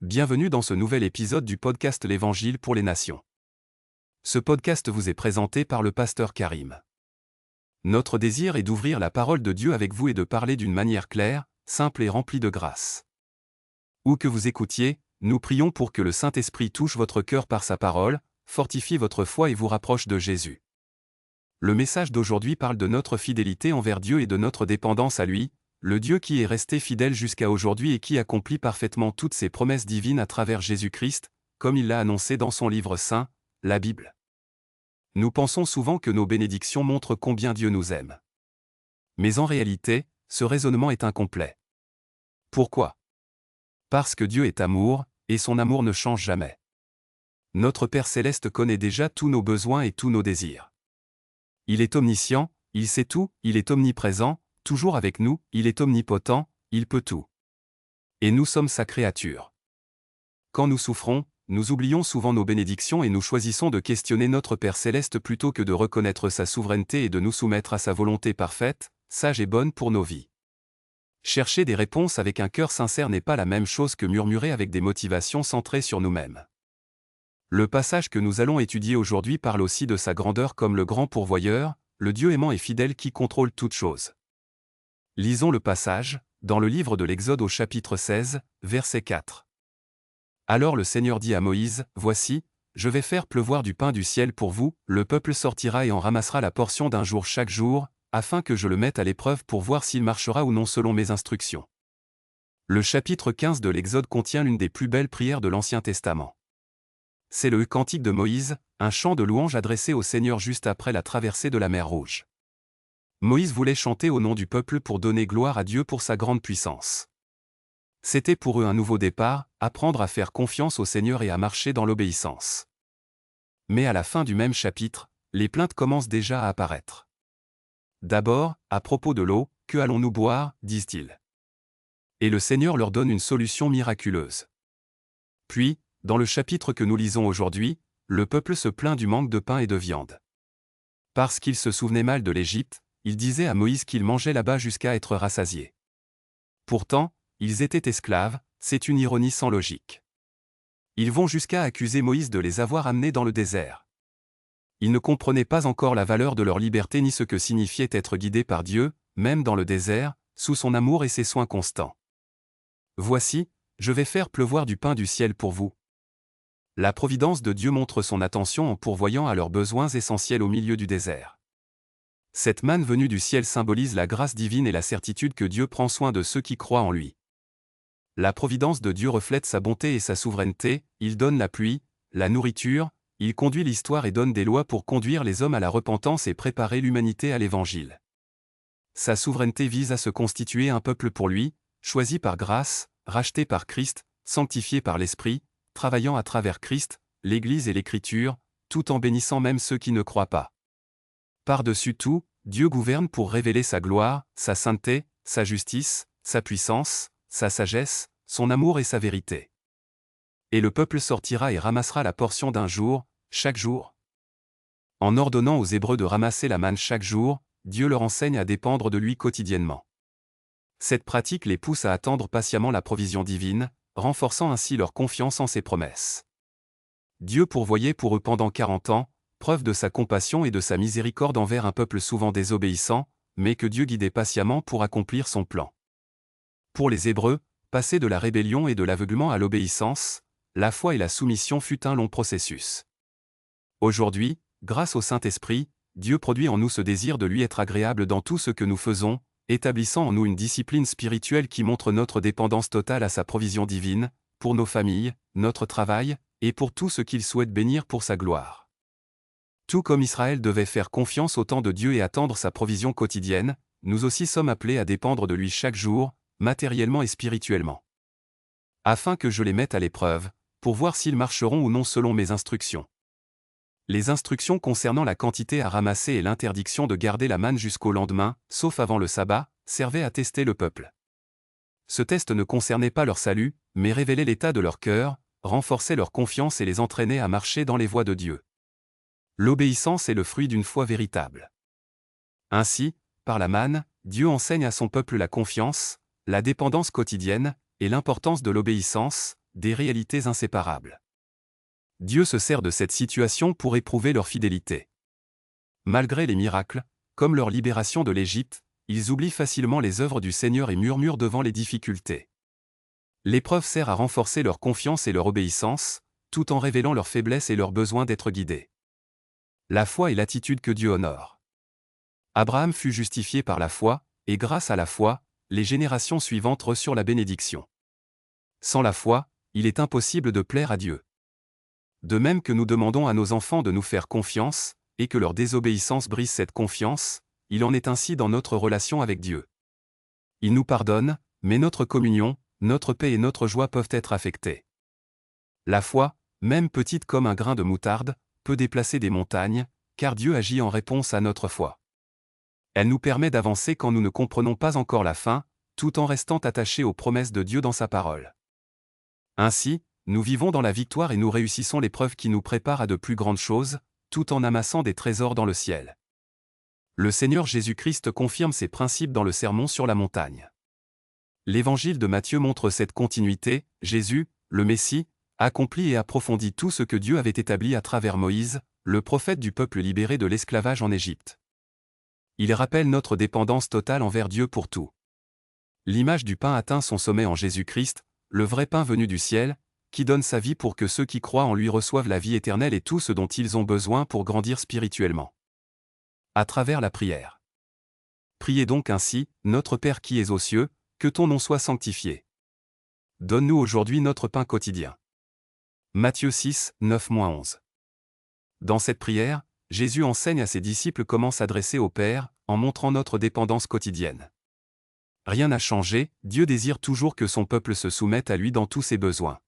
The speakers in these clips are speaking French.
Bienvenue dans ce nouvel épisode du podcast L'Évangile pour les Nations. Ce podcast vous est présenté par le pasteur Karim. Notre désir est d'ouvrir la parole de Dieu avec vous et de parler d'une manière claire, simple et remplie de grâce. Où que vous écoutiez, nous prions pour que le Saint-Esprit touche votre cœur par sa parole, fortifie votre foi et vous rapproche de Jésus. Le message d'aujourd'hui parle de notre fidélité envers Dieu et de notre dépendance à lui, le Dieu qui est resté fidèle jusqu'à aujourd'hui et qui accomplit parfaitement toutes ses promesses divines à travers Jésus-Christ, comme il l'a annoncé dans son livre saint, la Bible. Nous pensons souvent que nos bénédictions montrent combien Dieu nous aime. Mais en réalité, ce raisonnement est incomplet. Pourquoi ? Parce que Dieu est amour, et son amour ne change jamais. Notre Père céleste connaît déjà tous nos besoins et tous nos désirs. Il est omniscient, il sait tout, il est omniprésent, toujours avec nous, il est omnipotent, il peut tout. Et nous sommes sa créature. Quand nous souffrons, nous oublions souvent nos bénédictions et nous choisissons de questionner notre Père céleste plutôt que de reconnaître sa souveraineté et de nous soumettre à sa volonté parfaite, sage et bonne pour nos vies. Chercher des réponses avec un cœur sincère n'est pas la même chose que murmurer avec des motivations centrées sur nous-mêmes. Le passage que nous allons étudier aujourd'hui parle aussi de sa grandeur comme le grand pourvoyeur, le Dieu aimant et fidèle qui contrôle toutes choses. Lisons le passage, dans le livre de l'Exode au chapitre 16, verset 4. Alors le Seigneur dit à Moïse, « Voici, je vais faire pleuvoir du pain du ciel pour vous, le peuple sortira et en ramassera la portion d'un jour chaque jour, afin que je le mette à l'épreuve pour voir s'il marchera ou non selon mes instructions. » Le chapitre 15 de l'Exode contient l'une des plus belles prières de l'Ancien Testament. C'est le cantique de Moïse, un chant de louange adressé au Seigneur juste après la traversée de la mer Rouge. Moïse voulait chanter au nom du peuple pour donner gloire à Dieu pour sa grande puissance. C'était pour eux un nouveau départ, apprendre à faire confiance au Seigneur et à marcher dans l'obéissance. Mais à la fin du même chapitre, les plaintes commencent déjà à apparaître. D'abord, à propos de l'eau, « Que allons-nous boire ?» disent-ils. Et le Seigneur leur donne une solution miraculeuse. Puis, dans le chapitre que nous lisons aujourd'hui, le peuple se plaint du manque de pain et de viande. Parce qu'il se souvenait mal de l'Égypte, il disait à Moïse qu'ils mangeaient là-bas jusqu'à être rassasiés. Pourtant, ils étaient esclaves, c'est une ironie sans logique. Ils vont jusqu'à accuser Moïse de les avoir amenés dans le désert. Ils ne comprenaient pas encore la valeur de leur liberté ni ce que signifiait être guidés par Dieu, même dans le désert, sous son amour et ses soins constants. « Voici, je vais faire pleuvoir du pain du ciel pour vous. » La providence de Dieu montre son attention en pourvoyant à leurs besoins essentiels au milieu du désert. Cette manne venue du ciel symbolise la grâce divine et la certitude que Dieu prend soin de ceux qui croient en lui. La providence de Dieu reflète sa bonté et sa souveraineté, il donne la pluie, la nourriture, il conduit l'histoire et donne des lois pour conduire les hommes à la repentance et préparer l'humanité à l'Évangile. Sa souveraineté vise à se constituer un peuple pour lui, choisi par grâce, racheté par Christ, sanctifié par l'Esprit, travaillant à travers Christ, l'Église et l'Écriture, tout en bénissant même ceux qui ne croient pas. Par-dessus tout, Dieu gouverne pour révéler sa gloire, sa sainteté, sa justice, sa puissance, sa sagesse, son amour et sa vérité. Et le peuple sortira et ramassera la portion d'un jour, chaque jour. En ordonnant aux Hébreux de ramasser la manne chaque jour, Dieu leur enseigne à dépendre de lui quotidiennement. Cette pratique les pousse à attendre patiemment la provision divine, renforçant ainsi leur confiance en ses promesses. Dieu pourvoyait pour eux pendant 40 ans, preuve de sa compassion et de sa miséricorde envers un peuple souvent désobéissant, mais que Dieu guidait patiemment pour accomplir son plan. Pour les Hébreux, passer de la rébellion et de l'aveuglement à l'obéissance, la foi et la soumission fut un long processus. Aujourd'hui, grâce au Saint-Esprit, Dieu produit en nous ce désir de lui être agréable dans tout ce que nous faisons, établissant en nous une discipline spirituelle qui montre notre dépendance totale à sa provision divine, pour nos familles, notre travail, et pour tout ce qu'il souhaite bénir pour sa gloire. Tout comme Israël devait faire confiance au temps de Dieu et attendre sa provision quotidienne, nous aussi sommes appelés à dépendre de lui chaque jour, matériellement et spirituellement. Afin que je les mette à l'épreuve, pour voir s'ils marcheront ou non selon mes instructions. Les instructions concernant la quantité à ramasser et l'interdiction de garder la manne jusqu'au lendemain, sauf avant le sabbat, servaient à tester le peuple. Ce test ne concernait pas leur salut, mais révélait l'état de leur cœur, renforçait leur confiance et les entraînait à marcher dans les voies de Dieu. L'obéissance est le fruit d'une foi véritable. Ainsi, par la manne, Dieu enseigne à son peuple la confiance, la dépendance quotidienne, et l'importance de l'obéissance, des réalités inséparables. Dieu se sert de cette situation pour éprouver leur fidélité. Malgré les miracles, comme leur libération de l'Égypte, ils oublient facilement les œuvres du Seigneur et murmurent devant les difficultés. L'épreuve sert à renforcer leur confiance et leur obéissance, tout en révélant leur faiblesse et leur besoin d'être guidés. La foi est l'attitude que Dieu honore. Abraham fut justifié par la foi, et grâce à la foi, les générations suivantes reçurent la bénédiction. Sans la foi, il est impossible de plaire à Dieu. De même que nous demandons à nos enfants de nous faire confiance, et que leur désobéissance brise cette confiance, il en est ainsi dans notre relation avec Dieu. Il nous pardonne, mais notre communion, notre paix et notre joie peuvent être affectées. La foi, même petite comme un grain de moutarde, peut déplacer des montagnes, car Dieu agit en réponse à notre foi. Elle nous permet d'avancer quand nous ne comprenons pas encore la fin, tout en restant attachés aux promesses de Dieu dans sa parole. Ainsi, nous vivons dans la victoire et nous réussissons l'épreuve qui nous prépare à de plus grandes choses, tout en amassant des trésors dans le ciel. Le Seigneur Jésus-Christ confirme ces principes dans le Sermon sur la montagne. L'Évangile de Matthieu montre cette continuité. Jésus, le Messie, accomplit et approfondit tout ce que Dieu avait établi à travers Moïse, le prophète du peuple libéré de l'esclavage en Égypte. Il rappelle notre dépendance totale envers Dieu pour tout. L'image du pain atteint son sommet en Jésus-Christ, le vrai pain venu du ciel, qui donne sa vie pour que ceux qui croient en lui reçoivent la vie éternelle et tout ce dont ils ont besoin pour grandir spirituellement. À travers la prière. Priez donc ainsi, Notre Père qui es aux cieux, que ton nom soit sanctifié. Donne-nous aujourd'hui notre pain quotidien. Matthieu 6, 9-11. Dans cette prière, Jésus enseigne à ses disciples comment s'adresser au Père, en montrant notre dépendance quotidienne. Rien n'a changé, Dieu désire toujours que son peuple se soumette à lui dans tous ses besoins.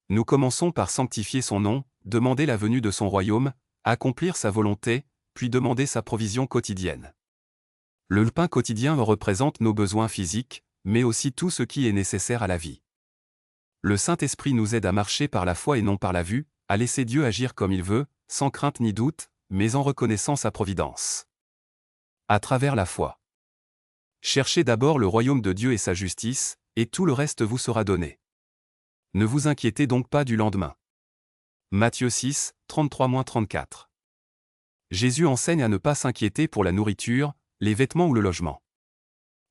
Nous commençons par sanctifier son nom, demander la venue de son royaume, accomplir sa volonté, puis demander sa provision quotidienne. Le pain quotidien représente nos besoins physiques, mais aussi tout ce qui est nécessaire à la vie. Le Saint-Esprit nous aide à marcher par la foi et non par la vue, à laisser Dieu agir comme il veut, sans crainte ni doute, mais en reconnaissant sa providence. À travers la foi. Cherchez d'abord le royaume de Dieu et sa justice, et tout le reste vous sera donné. Ne vous inquiétez donc pas du lendemain. Matthieu 6, 33-34. Jésus enseigne à ne pas s'inquiéter pour la nourriture, les vêtements ou le logement.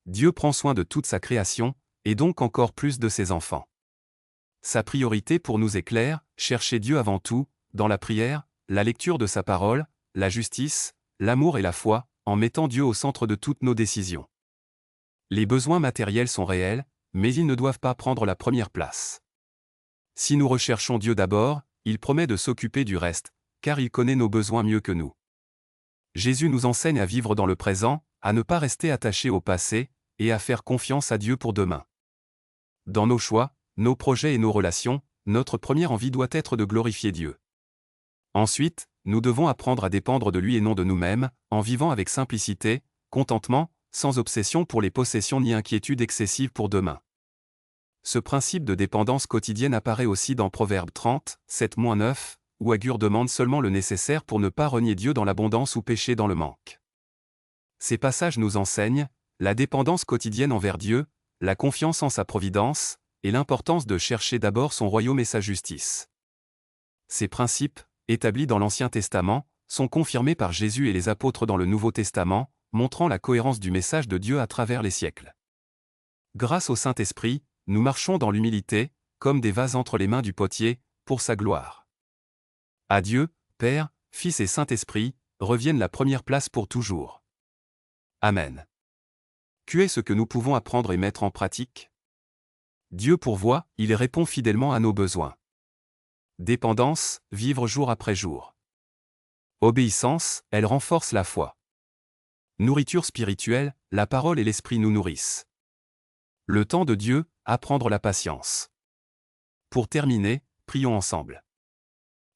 Dieu prend soin de toute sa création, et donc encore plus de ses enfants. Sa priorité pour nous est claire, chercher Dieu avant tout, dans la prière, la lecture de sa parole, la justice, l'amour et la foi, en mettant Dieu au centre de toutes nos décisions. Les besoins matériels sont réels, mais ils ne doivent pas prendre la première place. Si nous recherchons Dieu d'abord, il promet de s'occuper du reste, car il connaît nos besoins mieux que nous. Jésus nous enseigne à vivre dans le présent, à ne pas rester attachés au passé, et à faire confiance à Dieu pour demain. Dans nos choix, nos projets et nos relations, notre première envie doit être de glorifier Dieu. Ensuite, nous devons apprendre à dépendre de lui et non de nous-mêmes, en vivant avec simplicité, contentement, sans obsession pour les possessions ni inquiétude excessive pour demain. Ce principe de dépendance quotidienne apparaît aussi dans Proverbe 30, 7-9, où Agur demande seulement le nécessaire pour ne pas renier Dieu dans l'abondance ou pécher dans le manque. Ces passages nous enseignent la dépendance quotidienne envers Dieu, la confiance en sa providence, et l'importance de chercher d'abord son royaume et sa justice. Ces principes, établis dans l'Ancien Testament, sont confirmés par Jésus et les apôtres dans le Nouveau Testament, montrant la cohérence du message de Dieu à travers les siècles. Grâce au Saint-Esprit, nous marchons dans l'humilité, comme des vases entre les mains du potier, pour sa gloire. À Dieu, Père, Fils et Saint-Esprit, reviennent la première place pour toujours. Amen. Qu'est ce que nous pouvons apprendre et mettre en pratique? Dieu pourvoit, il répond fidèlement à nos besoins. Dépendance, vivre jour après jour. Obéissance, elle renforce la foi. Nourriture spirituelle, la parole et l'esprit nous nourrissent. Le temps de Dieu, apprendre la patience. Pour terminer, prions ensemble.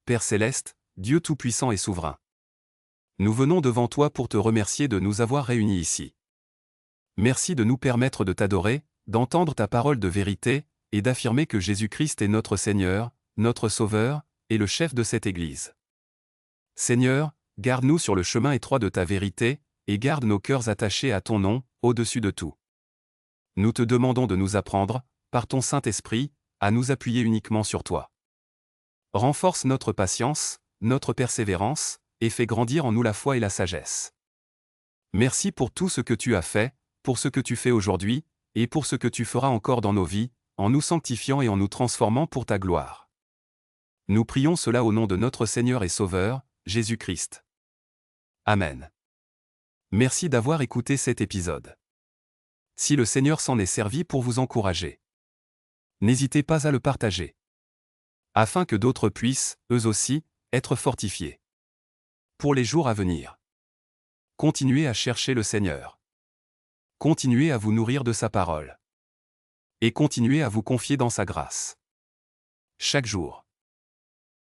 Père céleste, Dieu tout-puissant et souverain. Nous venons devant toi pour te remercier de nous avoir réunis ici. Merci de nous permettre de t'adorer, d'entendre ta parole de vérité, et d'affirmer que Jésus-Christ est notre Seigneur, notre Sauveur, et le chef de cette Église. Seigneur, garde-nous sur le chemin étroit de ta vérité, et garde nos cœurs attachés à ton nom, au-dessus de tout. Nous te demandons de nous apprendre, par ton Saint-Esprit, à nous appuyer uniquement sur toi. Renforce notre patience, notre persévérance, et fais grandir en nous la foi et la sagesse. Merci pour tout ce que tu as fait, pour ce que tu fais aujourd'hui, et pour ce que tu feras encore dans nos vies, en nous sanctifiant et en nous transformant pour ta gloire. Nous prions cela au nom de notre Seigneur et Sauveur, Jésus-Christ. Amen. Merci d'avoir écouté cet épisode. Si le Seigneur s'en est servi pour vous encourager, n'hésitez pas à le partager, afin que d'autres puissent, eux aussi, être fortifiés. Pour les jours à venir, continuez à chercher le Seigneur. Continuez à vous nourrir de sa parole. Et continuez à vous confier dans sa grâce. Chaque jour.